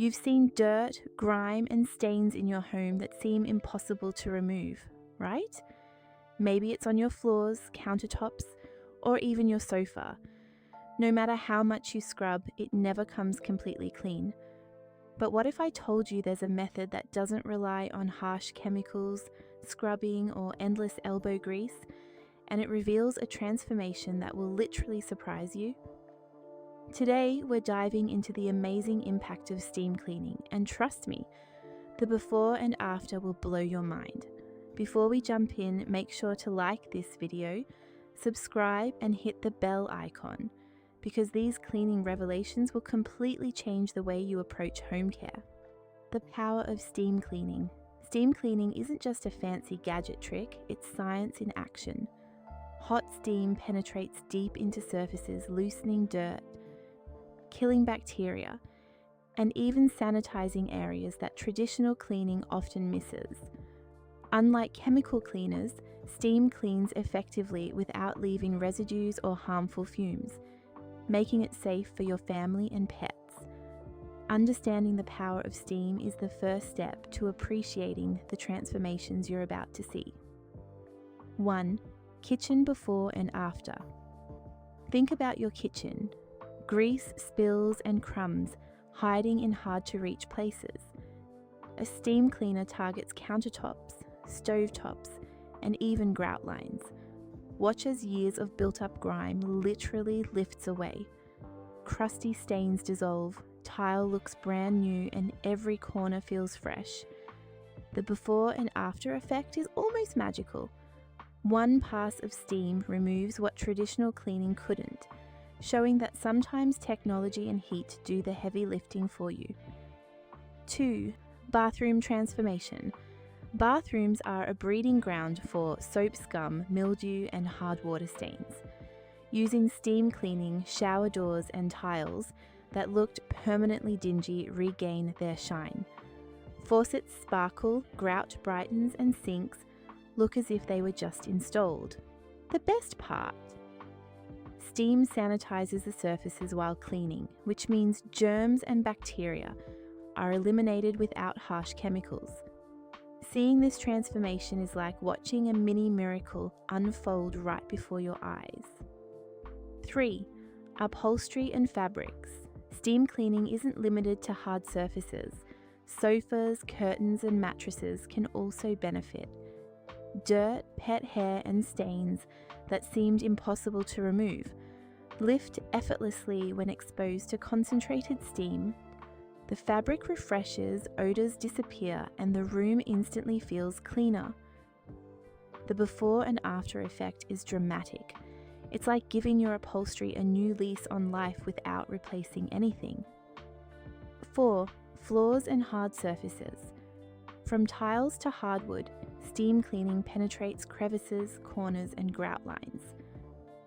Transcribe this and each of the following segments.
You've seen dirt, grime, and stains in your home that seem impossible to remove, right? Maybe it's on your floors, countertops, or even your sofa. No matter how much you scrub, it never comes completely clean. But what if I told you there's a method that doesn't rely on harsh chemicals, scrubbing, or endless elbow grease, and it reveals a transformation that will literally surprise you? Today, we're diving into the amazing impact of steam cleaning, and trust me, the before and after will blow your mind. Before we jump in, make sure to like this video, subscribe, and hit the bell icon, because these cleaning revelations will completely change the way you approach home care. The power of steam cleaning. Steam cleaning isn't just a fancy gadget trick, it's science in action. Hot steam penetrates deep into surfaces, loosening dirt, killing bacteria, and even sanitizing areas that traditional cleaning often misses. Unlike chemical cleaners, steam cleans effectively without leaving residues or harmful fumes, making it safe for your family and pets. Understanding the power of steam is the first step to appreciating the transformations you're about to see. 1. Kitchen before and after. Think about your kitchen. Grease, spills, and crumbs hiding in hard-to-reach places. A steam cleaner targets countertops, stovetops, and even grout lines. Watch as years of built-up grime literally lifts away. Crusty stains dissolve, tile looks brand new, and every corner feels fresh. The before and after effect is almost magical. One pass of steam removes what traditional cleaning couldn't, showing that sometimes technology and heat do the heavy lifting for you. 2. Bathroom transformation. Bathrooms are a breeding ground for soap scum, mildew, and hard water stains. Using steam cleaning, shower doors and tiles that looked permanently dingy regain their shine. Faucets sparkle, grout brightens, and sinks look as if they were just installed. The best part: steam sanitizes the surfaces while cleaning, which means germs and bacteria are eliminated without harsh chemicals. Seeing this transformation is like watching a mini miracle unfold right before your eyes. 3. Upholstery and fabrics. Steam cleaning isn't limited to hard surfaces. Sofas, curtains, and mattresses can also benefit. Dirt, pet hair, and stains that seemed impossible to remove lift effortlessly when exposed to concentrated steam. The fabric refreshes, odors disappear, and the room instantly feels cleaner. The before and after effect is dramatic. It's like giving your upholstery a new lease on life without replacing anything. 4. Floors and hard surfaces. From tiles to hardwood, steam cleaning penetrates crevices, corners, and grout lines.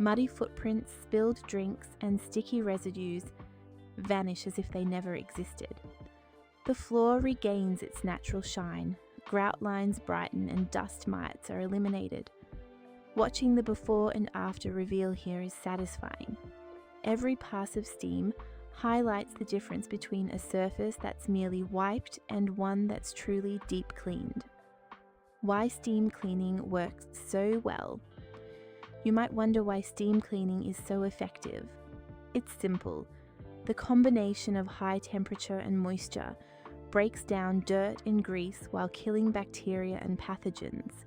Muddy footprints, spilled drinks, and sticky residues vanish as if they never existed. The floor regains its natural shine, grout lines brighten, and dust mites are eliminated. Watching the before and after reveal here is satisfying. Every pass of steam highlights the difference between a surface that's merely wiped and one that's truly deep cleaned. Why steam cleaning works so well. You might wonder why steam cleaning is so effective. It's simple. The combination of high temperature and moisture breaks down dirt and grease while killing bacteria and pathogens.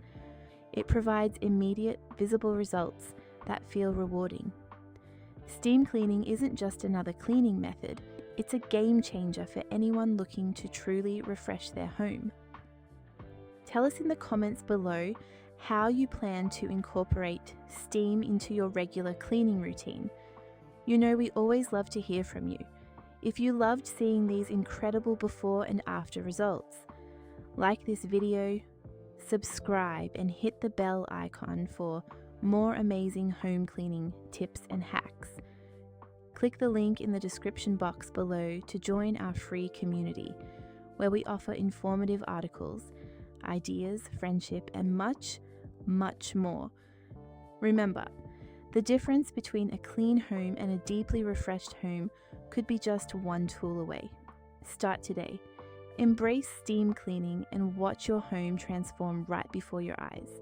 It provides immediate, visible results that feel rewarding. Steam cleaning isn't just another cleaning method, it's a game changer for anyone looking to truly refresh their home. Tell us in the comments below how you plan to incorporate steam into your regular cleaning routine. You know we always love to hear from you. If you loved seeing these incredible before and after results, like this video, subscribe, and hit the bell icon for more amazing home cleaning tips and hacks. Click the link in the description box below to join our free community, where we offer informative articles, ideas, friendship, and much, much more. Remember, the difference between a clean home and a deeply refreshed home could be just one tool away. Start today. Embrace steam cleaning and watch your home transform right before your eyes.